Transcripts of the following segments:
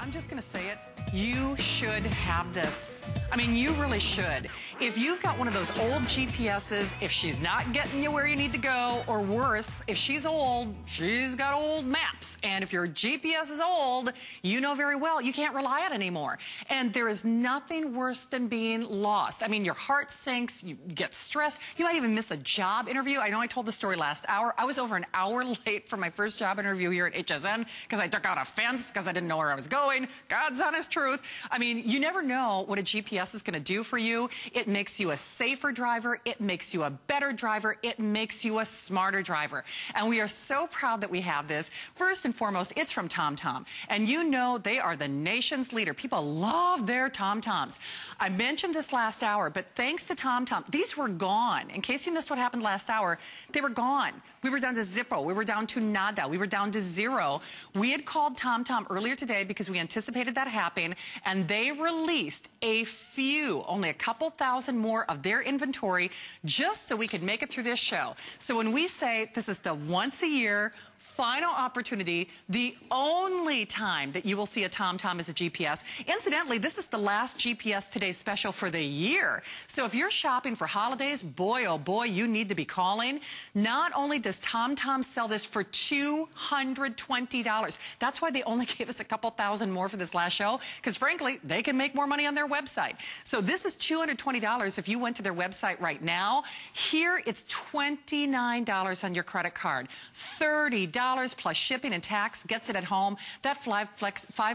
I'm just going to say it. You should have this. I mean, you really should. If you've got one of those old GPSs, if she's not getting you where you need to go, or worse, if she's old, she's got old maps. And if your GPS is old, you know very well you can't rely on it anymore. And there is nothing worse than being lost. I mean, your heart sinks, you get stressed, you might even miss a job interview. I know I told the story last hour. I was over an hour late for my first job interview here at HSN because I took out a fence because I didn't know where I was going. God's honest truth. I mean, you never know what a GPS is going to do for you. It makes you a safer driver. It makes you a better driver. It makes you a smarter driver. And we are so proud that we have this. First and foremost, it's from TomTom. And you know they are the nation's leader. People love their TomToms. I mentioned this last hour, but thanks to TomTom, these were gone. In case you missed what happened last hour, they were gone. We were down to zippo. We were down to nada. We were down to zero. We had called TomTom earlier today because we anticipated that happening, and they released a few, only a couple thousand more of their inventory just so we could make it through this show. So when we say this is the once a year final opportunity, the only time that you will see a TomTom as a GPS. Incidentally, this is the last GPS Today special for the year. So if you're shopping for holidays, boy, oh boy, you need to be calling. Not only does TomTom sell this for $220. That's why they only gave us a couple thousand more for this last show, because frankly, they can make more money on their website. So this is $220 if you went to their website right now. Here, it's $29 on your credit card. $30 plus shipping and tax gets it at home. That 5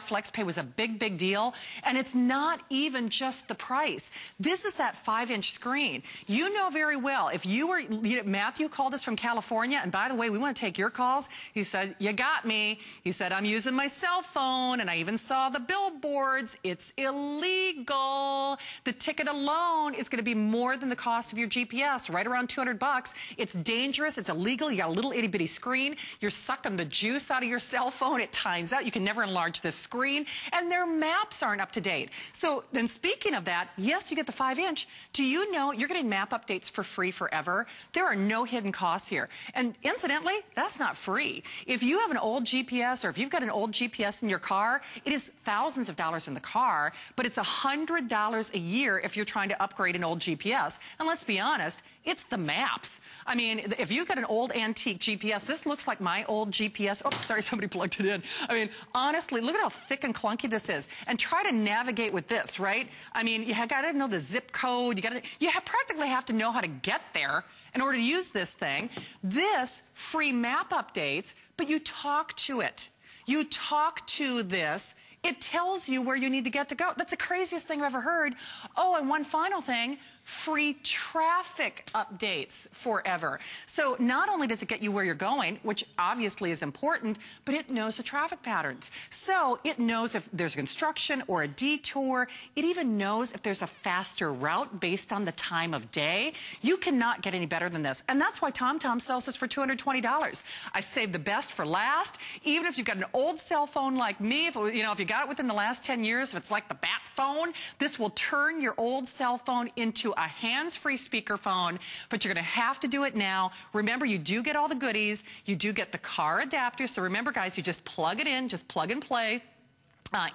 Flex Pay was a big, big deal. And it's not even just the price. This is that 5-inch screen. You know very well, if you were, Matthew called us from California, and by the way, we want to take your calls. He said, you got me. He said, I'm using my cell phone, and I even saw the billboards. It's illegal. The ticket alone is going to be more than the cost of your GPS, right around $200. It's dangerous. It's illegal. You got a little itty-bitty screen. You're sucking the juice out of your cell phone. It times out. You can never enlarge this screen. And their maps aren't up to date. So then speaking of that, yes, you get the 5-inch. Do you know you're getting map updates for free forever? There are no hidden costs here. And incidentally, that's not free. If you have an old GPS, or if you've got an old GPS in your car, it is thousands of dollars in the car, but it's $100 a year if you're trying to upgrade an old GPS. And let's be honest, it's the maps. I mean, if you've got an old antique GPS, this looks like my old GPS. Oh, sorry, somebody plugged it in. I mean, honestly, look at how thick and clunky this is. And try to navigate with this, right? I mean, you got to know the zip code. You practically have to know how to get there in order to use this thing. This free map updates, but you talk to it. You talk to this. It tells you where you need to get to go. That's the craziest thing I've ever heard. Oh, and one final thing. Free traffic updates forever. So not only does it get you where you're going, which obviously is important, but it knows the traffic patterns. So it knows if there's construction or a detour. It even knows if there's a faster route based on the time of day. You cannot get any better than this. And that's why TomTom sells this for $220. I saved the best for last. Even if you've got an old cell phone like me, if you got it within the last 10 years, if it's like the bat phone, this will turn your old cell phone into a hands-free speakerphone, but you're going to have to do it now. Remember, you do get all the goodies. You do get the car adapter. So remember, guys, you just plug it in, just plug and play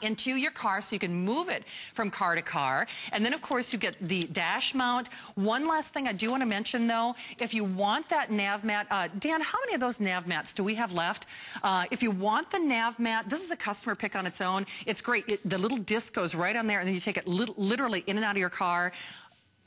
into your car so you can move it from car to car. And then, of course, you get the dash mount. One last thing I do want to mention, though, if you want that nav mat, Dan, how many of those nav mats do we have left? If you want the nav mat, this is a customer pick on its own. It's great. The little disc goes right on there, and then you take it literally in and out of your car.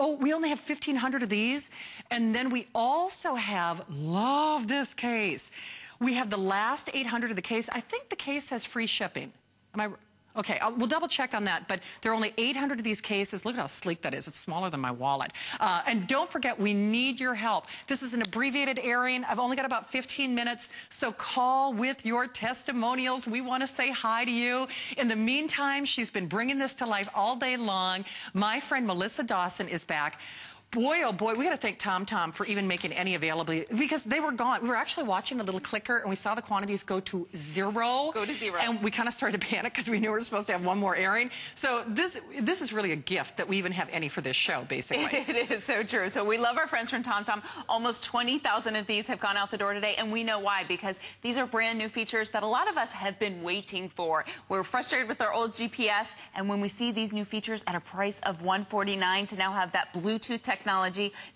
Oh, we only have 1,500 of these. And then we also have, love this case. We have the last 800 of the case. I think the case has free shipping. Am I? Okay, we'll double check on that, but there are only 800 of these cases. Look at how sleek that is. It's smaller than my wallet. And don't forget, we need your help. This is an abbreviated airing. I've only got about 15 minutes, so call with your testimonials. We want to say hi to you. In the meantime, she's been bringing this to life all day long. My friend Melissa Dawson is back. Boy, oh boy, we got to thank TomTom for even making any available, because they were gone. We were actually watching the little clicker, and we saw the quantities go to zero. And we kind of started to panic because we knew we were supposed to have one more airing. So this is really a gift that we even have any for this show, basically. It is so true. So we love our friends from TomTom. Almost 20,000 of these have gone out the door today, and we know why, because these are brand new features that a lot of us have been waiting for. We're frustrated with our old GPS, and when we see these new features at a price of $149 to now have that Bluetooth technology,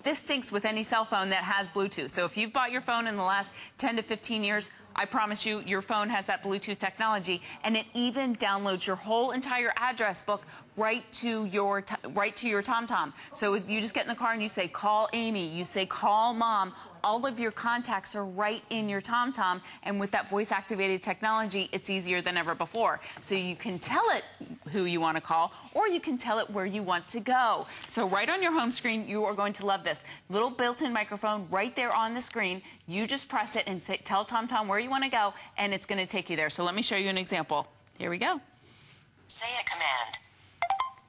this syncs with any cell phone that has Bluetooth. So if you've bought your phone in the last 10 to 15 years, I promise you, your phone has that Bluetooth technology, and it even downloads your whole entire address book right to your TomTom. So you just get in the car and you say, call Amy, you say, call Mom. All of your contacts are right in your TomTom, and with that voice-activated technology, it's easier than ever before. So you can tell it who you want to call, or you can tell it where you want to go. So right on your home screen, you are going to love this. Little built-in microphone right there on the screen. You just press it and say, tell TomTom where you want to go, and it's going to take you there. So let me show you an example. Here we go. Say a command.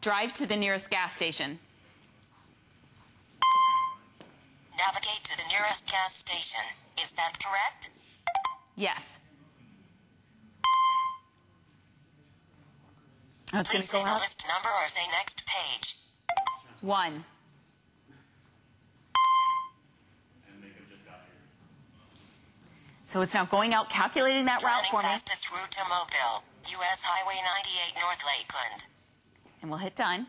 Drive to the nearest gas station. Navigate to the nearest gas station. Is that correct? Yes. Oh, it's Please say going to go the out. list number or say next page. 1. So it's now going out, calculating that route for me. Fastest route to Mobile, U.S. Highway 98 North Lakeland. And we'll hit done.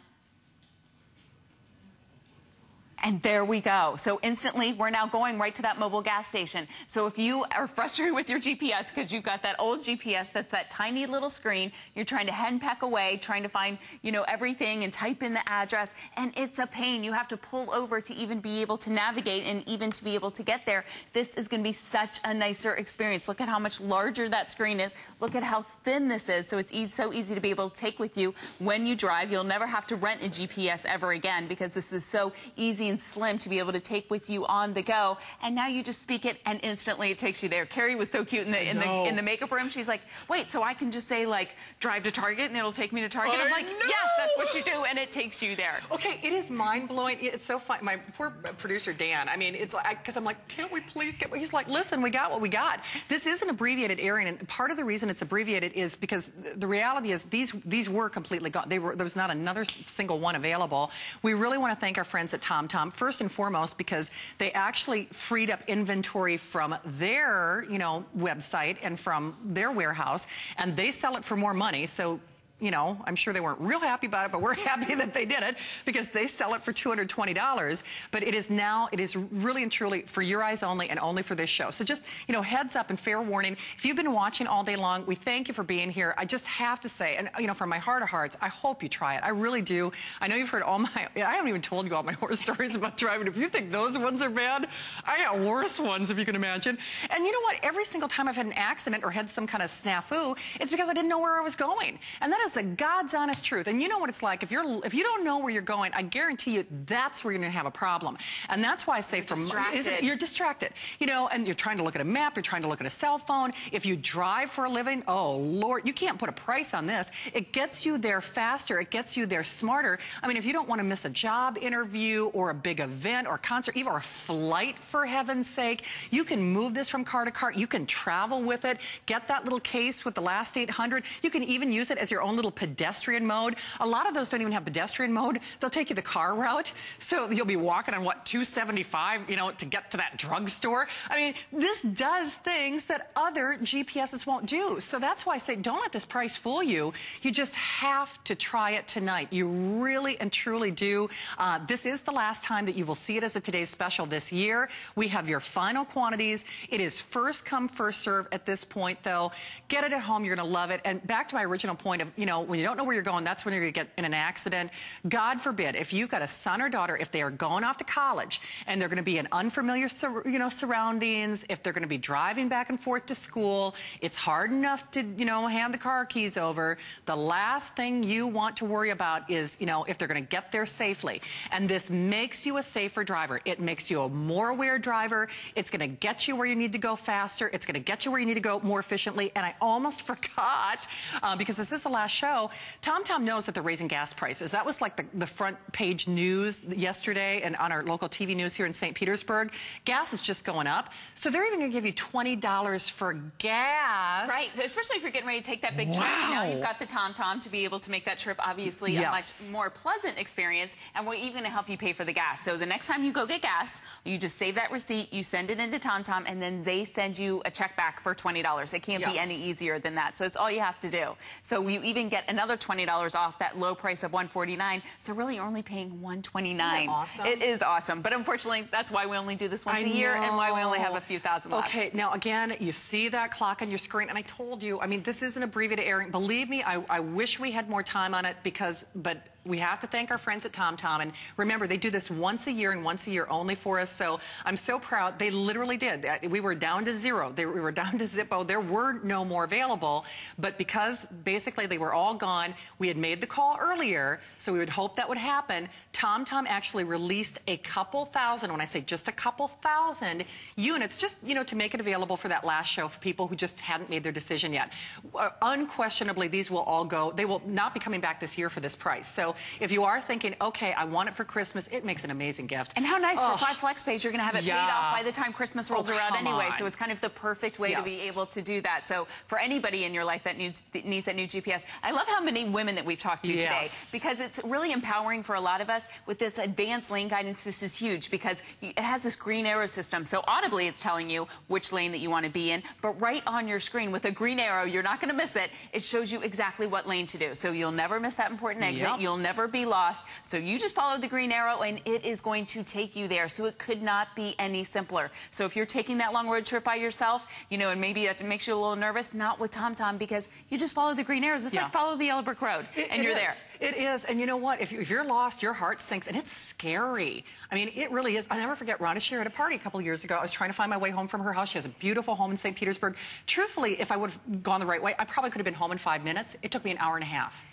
And there we go. So instantly, we're now going right to that mobile gas station. So if you are frustrated with your GPS because you've got that old GPS that's that tiny little screen, you're trying to henpeck away, trying to find, you know, everything and type in the address, and it's a pain. You have to pull over to even be able to navigate and even to be able to get there. This is going to be such a nicer experience. Look at how much larger that screen is. Look at how thin this is. So it's so easy to be able to take with you when you drive. You'll never have to rent a GPS ever again because this is so easy and slim to be able to take with you on the go. And now you just speak it and instantly it takes you there. Carrie was so cute in the makeup room. She's like, wait, so I can just say like drive to Target and it'll take me to Target? I'm like, yes, that's what you do, and it takes you there. Okay, it is mind-blowing. It's so fun. My poor producer Dan, I mean, it's like, because I'm like, can't we please get, he's like, listen, we got what we got. This is an abbreviated airing, and part of the reason it's abbreviated is because the reality is these were completely gone. There was not another single one available. We really want to thank our friends at TomTom, first and foremost, because they actually freed up inventory from their, you know, website and from their warehouse, and they sell it for more money. So, you know, I'm sure they weren't real happy about it, but we're happy that they did it because they sell it for $220. But it is now, it is really and truly for your eyes only and only for this show. So just, you know, heads up and fair warning. If you've been watching all day long, we thank you for being here. I just have to say, and, you know, from my heart of hearts, I hope you try it. I really do. I know you've heard all my, I haven't even told you all my horror stories about driving. If you think those ones are bad, I got worse ones, if you can imagine. And you know what? Every single time I've had an accident or had some kind of snafu, it's because I didn't know where I was going. And that is the God's honest truth. And you know what it's like. If you don't know where you're going, I guarantee you that's where you're going to have a problem. And that's why I say you're distracted. You know, and you're trying to look at a map, you're trying to look at a cell phone. If you drive for a living, oh Lord, you can't put a price on this. It gets you there faster, it gets you there smarter. I mean, if you don't want to miss a job interview or a big event or concert, even a flight, for heaven's sake, you can move this from car to car. You can travel with it. Get that little case with the last 800. You can even use it as your own little pedestrian mode. A lot of those don't even have pedestrian mode. They'll take you the car route. So you'll be walking on, what, 275, you know, to get to that drugstore. I mean, this does things that other GPSs won't do. So that's why I say don't let this price fool you. You just have to try it tonight. You really and truly do. This is the last time that you will see it as a Today's Special this year. We have your final quantities. It is first come, first serve at this point, though. Get it at home. You're going to love it. And back to my original point of, you know, when you don't know where you're going, that's when you're going to get in an accident. God forbid, if you've got a son or daughter, if they are going off to college and they're going to be in unfamiliar, you know, surroundings, if they're going to be driving back and forth to school, it's hard enough to, you know, hand the car keys over. The last thing you want to worry about is, you know, if they're going to get there safely. And this makes you a safer driver. It makes you a more aware driver. It's going to get you where you need to go faster. It's going to get you where you need to go more efficiently. And I almost forgot, because this is the last show, TomTom knows that they're raising gas prices. That was like the front page news yesterday and on our local TV news here in St. Petersburg. Gas is just going up. So they're even going to give you $20 for gas. Right, so especially if you're getting ready to take that big trip. Now you've got the TomTom to be able to make that trip obviously a much more pleasant experience, and we're even going to help you pay for the gas. So the next time you go get gas, you just save that receipt, you send it into TomTom, and then they send you a check back for $20. It can't be any easier than that. So it's all you have to do. So you even get another $20 off that low price of $149. So really you're only paying $129. Isn't that awesome? It is awesome. But unfortunately, that's why we only do this once a year and why we only have a few thousand left. Okay, now again, you see that clock on your screen, and I told you, I mean, this is an abbreviated airing. Believe me, I wish we had more time on it but we have to thank our friends at TomTom. And remember, they do this once a year and once a year only for us. So I'm so proud. They literally did. We were down to zero. We were down to Zippo. There were no more available. But because basically they were all gone, we had made the call earlier, so we would hope that would happen. TomTom actually released a couple thousand, when I say just a couple thousand units, just, you know, to make it available for that last show for people who just hadn't made their decision yet. Unquestionably, these will all go. They will not be coming back this year for this price. So if you are thinking, okay, I want it for Christmas, it makes an amazing gift. And how nice for 5 flex pays, you're going to have it paid off by the time Christmas rolls around anyway. So it's kind of the perfect way to be able to do that. So for anybody in your life that needs that new GPS, I love how many women that we've talked to today, because it's really empowering for a lot of us. With this advanced lane guidance, this is huge because it has this green arrow system. So audibly, it's telling you which lane that you want to be in, but right on your screen with a green arrow, you're not going to miss it. It shows you exactly what lane to do. So you'll never miss that important exit. You'll never be lost. So you just follow the green arrow and it is going to take you there. So it could not be any simpler. So if you're taking that long road trip by yourself, you know, and maybe that makes you a little nervous, not with TomTom, because you just follow the green arrows. It's like follow the yellow brick road and you're there. It is. And you know what? If you're lost, your heart sinks, and it's scary. I mean, it really is. I'll never forget Rhonda Shear at a party a couple of years ago. I was trying to find my way home from her house. She has a beautiful home in St. Petersburg. Truthfully, if I would have gone the right way, I probably could have been home in 5 minutes. It took me an hour and a half.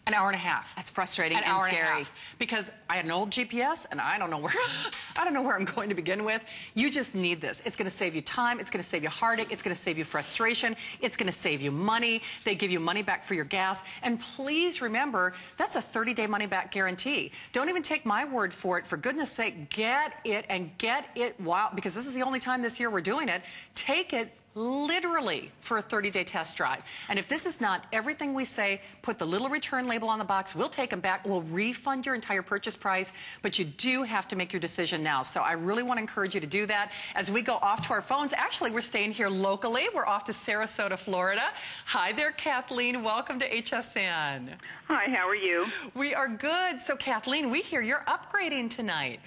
An hour and a half. That's frustrating and scary. Because I had an old GPS and I don't know where I'm going to begin with. You just need this. It's going to save you time. It's going to save you heartache. It's going to save you frustration. It's going to save you money. They give you money back for your gas. And please remember, that's a 30-day money-back guarantee. Don't even take my word for it. For goodness sake, get it and get it while, because this is the only time this year we're doing it. Take it literally for a 30-day test drive. And if this is not everything we say, put the little return label on the box. We'll take them back. We'll refund your entire purchase price, but you do have to make your decision now. So I really want to encourage you to do that. As we go off to our phones, actually, we're staying here locally. We're off to Sarasota, Florida. Hi there, Kathleen. Welcome to HSN. Hi, how are you? We are good. So, Kathleen, we hear you're upgrading tonight.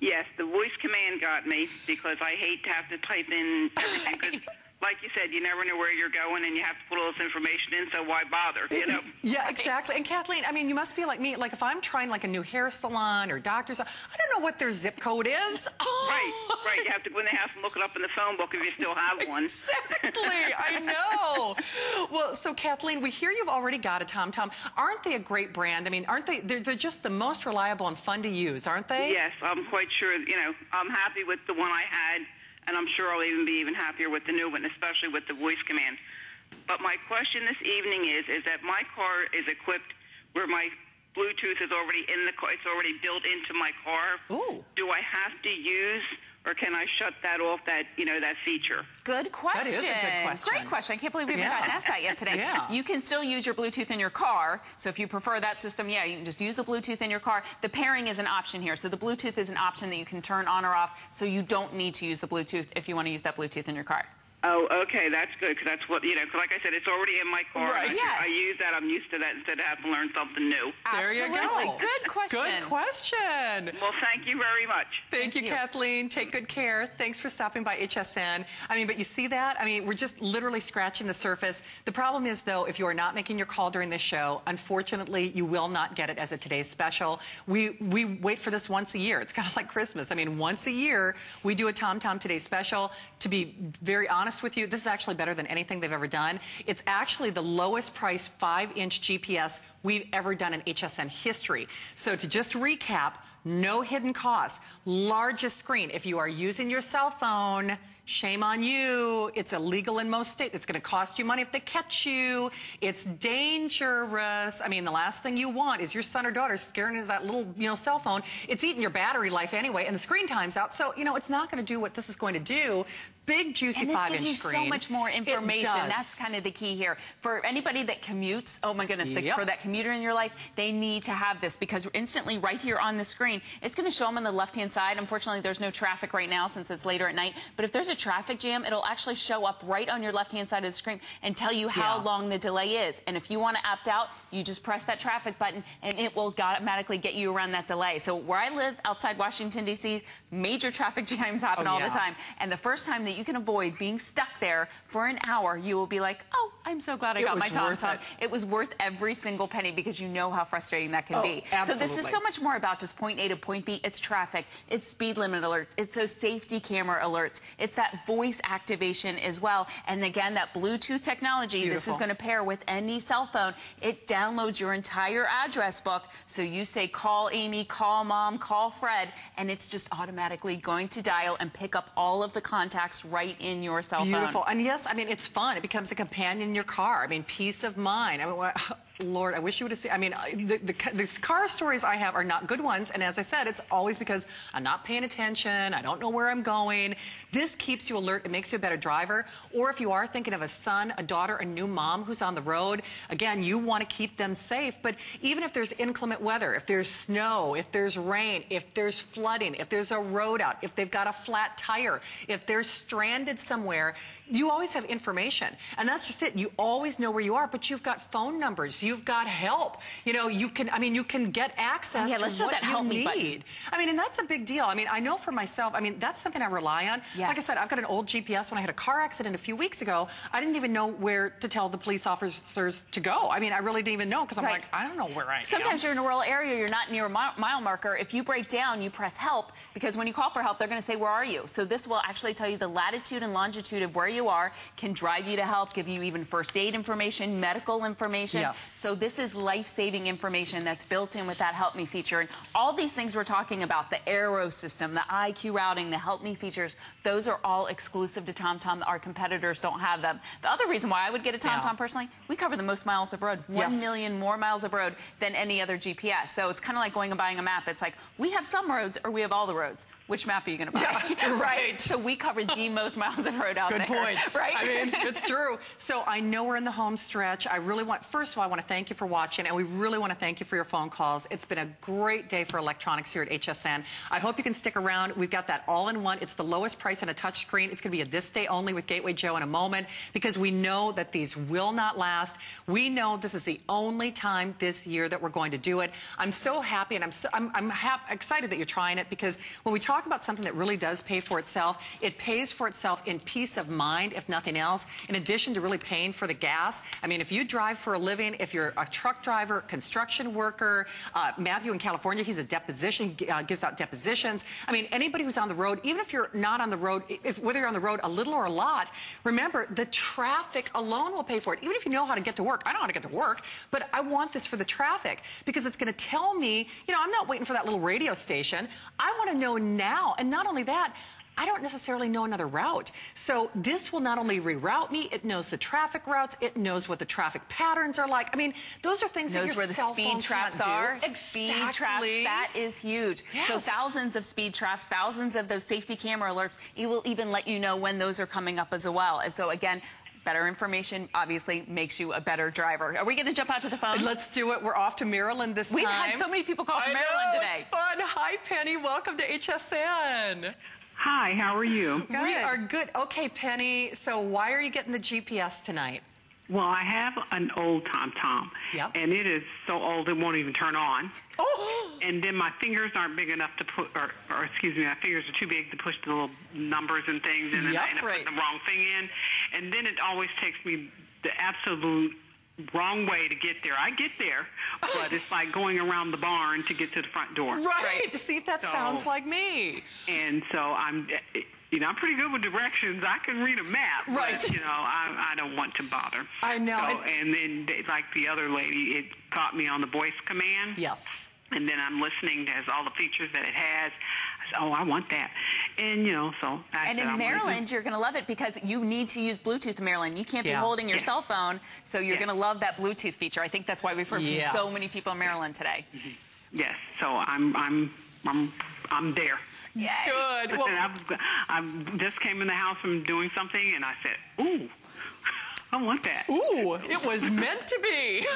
Yes, the voice command got me because I hate to have to type in everything. Like you said, you never know where you're going, and you have to put all this information in, so why bother, you know? Yeah, exactly. And Kathleen, I mean, you must be like me. Like, if I'm trying like a new hair salon or doctor's, I don't know what their zip code is. Right. You have to go in the house and look it up in the phone book if you still have one. Exactly. I know. Well, so Kathleen, we hear you've already got a TomTom. Aren't they a great brand? I mean, aren't they? They're just the most reliable and fun to use, aren't they? Yes, I'm quite sure. You know, I'm happy with the one I had. And I'm sure I'll even be even happier with the new one, especially with the voice command. But my question this evening is that my car is equipped where my Bluetooth is already in the car. It's already built into my car. Ooh. Do I have to use, or can I shut that off, that, you know, that feature? Good question. That is a good question. Great question. I can't believe we haven't gotten asked that yet today. You can still use your Bluetooth in your car. So if you prefer that system, you can just use the Bluetooth in your car. The pairing is an option here. So the Bluetooth is an option that you can turn on or off. So you don't need to use the Bluetooth if you want to use that Bluetooth in your car. Oh, okay, that's good, because that's what, you know, cause like I said, it's already in my car. Right. I use that. I'm used to that instead of having to learn something new. There you go. Good question. Good question. Well, thank you very much. Thank you, Kathleen. Take good care. Thanks for stopping by HSN. I mean, but you see that? I mean, we're just literally scratching the surface. The problem is, though, if you are not making your call during this show, unfortunately, you will not get it as a today's special. We wait for this once a year. It's kind of like Christmas. I mean, once a year, we do a TomTom Today's Special. To be very honest with you, this is actually better than anything they've ever done. It's actually the lowest price 5-inch GPS we've ever done in HSN history. So to just recap, no hidden costs, largest screen. If you are using your cell phone, Shame on you. It's illegal in most states. It's going to cost you money if they catch you. It's dangerous. I mean, the last thing you want is your son or daughter staring into that little, cell phone. It's eating your battery life anyway, and the screen time's out. So, it's not going to do what this is going to do. Big, juicy 5-inch screen. And this gives you so much more information. That's kind of the key here. For anybody that commutes, oh my goodness, for that commuter in your life, they need to have this because instantly right here on the screen, it's going to show them on the left-hand side. Unfortunately, there's no traffic right now since it's later at night. But if there's a traffic jam, it'll actually show up right on your left-hand side of the screen and tell you how long the delay is. And if you want to opt out, you just press that traffic button and it will automatically get you around that delay. So where I live outside Washington, D.C., major traffic jams happen all the time. And the first time that you can avoid being stuck there for an hour, you will be like, oh, I'm so glad I got my TomTom. It was worth every single penny because you know how frustrating that can be. Absolutely. So this is so much more about just point A to point B. It's traffic, it's speed limit alerts, it's those safety camera alerts, it's that voice activation as well. And again, that Bluetooth technology, this is going to pair with any cell phone. It downloads your entire address book. So you say, call Amy, call Mom, call Fred, and it's just automatically going to dial and pick up all of the contacts right in your cell phone. Beautiful. And yes, I mean, it's fun. It becomes a companion in your car. I mean, peace of mind. I mean, Lord, I wish you would have seen. I mean, the car stories I have are not good ones. And as I said, it's always because I'm not paying attention. I don't know where I'm going. This keeps you alert. It makes you a better driver. Or if you are thinking of a son, a daughter, a new mom who's on the road, again, you want to keep them safe. But even if there's inclement weather, if there's snow, if there's rain, if there's flooding, if there's a road out, if they've got a flat tire, if they're stranded somewhere, you always have information. And that's just it. You always know where you are, but you've got phone numbers. You've got help. You can get access to let's show what that you help me need. Button. I mean, and that's a big deal. I mean, I know for myself, I mean, that's something I rely on. Yes. Like I said, I've got an old GPS. When I had a car accident a few weeks ago, I didn't even know where to tell the police officers to go. I mean, I really didn't even know because I'm like, I don't know where I am. Sometimes you're in a rural area, you're not near a mile marker. If you break down, you press help because when you call for help, they're going to say, where are you? So this will actually tell you the latitude and longitude of where you are, can drive you to help, give you even first aid information, medical information. Yes. So this is life-saving information that's built in with that Help Me feature. And all these things we're talking about, the Aero system, the IQ routing, the Help Me features, those are all exclusive to TomTom. Our competitors don't have them. The other reason why I would get a TomTom personally, we cover the most miles of road, 1 million more miles of road than any other GPS. So it's kind of like going and buying a map. It's like, we have some roads or we have all the roads. Which map are you going to buy? Yeah, right. So we cover the most miles of road out there. Good point. Right? I mean, it's true. So I know we're in the home stretch. I really want, first of all, I want to thank you for watching, and we really want to thank you for your phone calls. It's been a great day for electronics here at HSN. I hope you can stick around. We've got that all-in-one. It's the lowest price on a touchscreen. It's going to be a this day only with Gateway Joe in a moment because we know that these will not last. We know this is the only time this year that we're going to do it. I'm so happy, and I'm excited that you're trying it because when we talk about something that really does pay for itself, it pays for itself in peace of mind, if nothing else, in addition to really paying for the gas. I mean, if you drive for a living, if you're a truck driver, construction worker, Matthew in California, he's a deposition, gives out depositions. I mean, anybody who's on the road, even if you're not on the road, whether you're on the road a little or a lot, remember, the traffic alone will pay for it. Even if you know how to get to work. I know how to get to work, but I want this for the traffic because it's going to tell me, I'm not waiting for that little radio station. I want to know now. And not only that, I don't necessarily know another route. So this will not only reroute me, it knows the traffic routes, it knows what the traffic patterns are like. I mean, those are things that your where the cell speed phone traps can't do. are. Exactly. Speed traps, that is huge. Yes. So thousands of speed traps, thousands of those safety camera alerts. It will even let you know when those are coming up as well. And so again, better information obviously makes you a better driver. Are we going to jump out to the phone? Let's do it. We're off to Maryland this time. We've had so many people call from Maryland today. It's fun. Hi, Penny. Welcome to HSN. Hi, how are you? Good. We are good. Okay, Penny, so why are you getting the GPS tonight? Well, I have an old TomTom, and it is so old it won't even turn on. Oh! And then my fingers aren't big enough to put, or excuse me, my fingers are too big to push the little numbers and things, and then I end up putting the wrong thing in. And then it always takes me the absolute wrong way to get there. I get there, but it's like going around the barn to get to the front door. Right. See, that sounds like me. And so I'm pretty good with directions. I can read a map, right? But, I don't want to bother. I know. So, and then, like the other lady, it caught me on the voice command. Yes. And then I'm listening to all the features that it has. I said, oh, I want that. And, so... And in Maryland, you're going to love it because you need to use Bluetooth in Maryland. You can't be holding your cell phone, so you're going to love that Bluetooth feature. I think that's why we've heard from so many people in Maryland today. Yes, so I'm there. Yay. Good. Well, I just came in the house from doing something, and I said, ooh, I want that. Ooh, it was meant to be.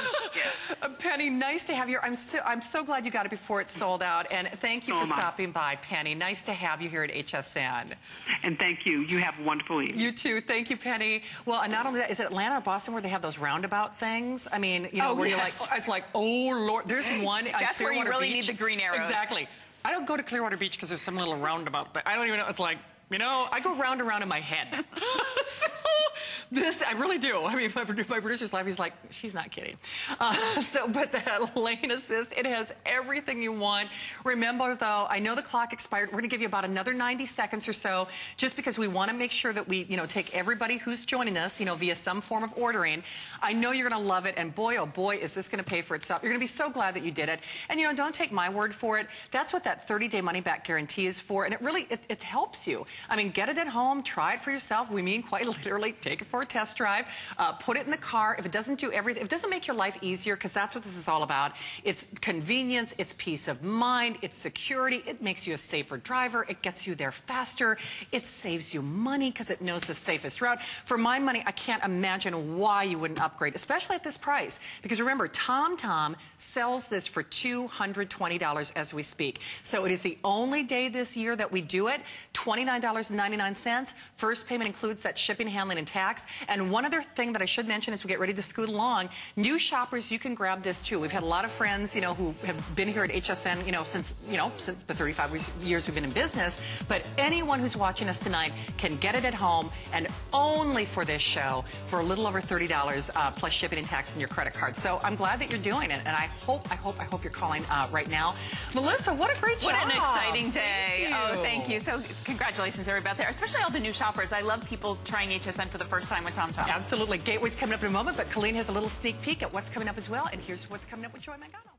Penny, nice to have you. I'm so glad you got it before it sold out, and thank you for stopping by, Penny. Nice to have you here at HSN. And thank you. You have a wonderful evening. You too. Thank you, Penny. Well, and not only that, is it Atlanta or Boston where they have those roundabout things? I mean, where you're like, it's like, oh Lord, there's one. That's where you really need the green arrows. Exactly. I don't go to Clearwater Beach because there's some little roundabout thing. I don't even know. It's like, I go round and round in my head. So this, I really do. I mean, my producer's live, he's like, she's not kidding. But that lane assist, it has everything you want. Remember, though, I know the clock expired. We're going to give you about another 90 seconds or so, just because we want to make sure that we, take everybody who's joining us, via some form of ordering. I know you're going to love it, and boy, oh boy, is this going to pay for itself. You're going to be so glad that you did it. And, don't take my word for it. That's what that 30-day money-back guarantee is for, and it really, it helps you. I mean, get it at home, try it for yourself. We mean quite literally, take it for a test drive, put it in the car. If it doesn't do everything, if it doesn't make your life easier, because that's what this is all about, it's convenience, it's peace of mind, it's security, it makes you a safer driver, it gets you there faster, it saves you money because it knows the safest route. For my money, I can't imagine why you wouldn't upgrade, especially at this price. Because remember, TomTom sells this for $220 as we speak. So it is the only day this year that we do it, $29.99. First payment includes that shipping, handling, and tax. And one other thing that I should mention as we get ready to scoot along, new shoppers, you can grab this too. We've had a lot of friends, who have been here at HSN, since the 35 years we've been in business. But anyone who's watching us tonight can get it at home, and only for this show for a little over $30 plus shipping and tax in your credit card. So I'm glad that you're doing it, and I hope you're calling right now. Melissa, what a great job! What an exciting day! Thank you. So congratulations, everybody out there, especially all the new shoppers. I love people trying HSN for the first time with TomTom. Absolutely. Gateway's coming up in a moment, but Colleen has a little sneak peek at what's coming up as well. And here's what's coming up with Joy Mangano.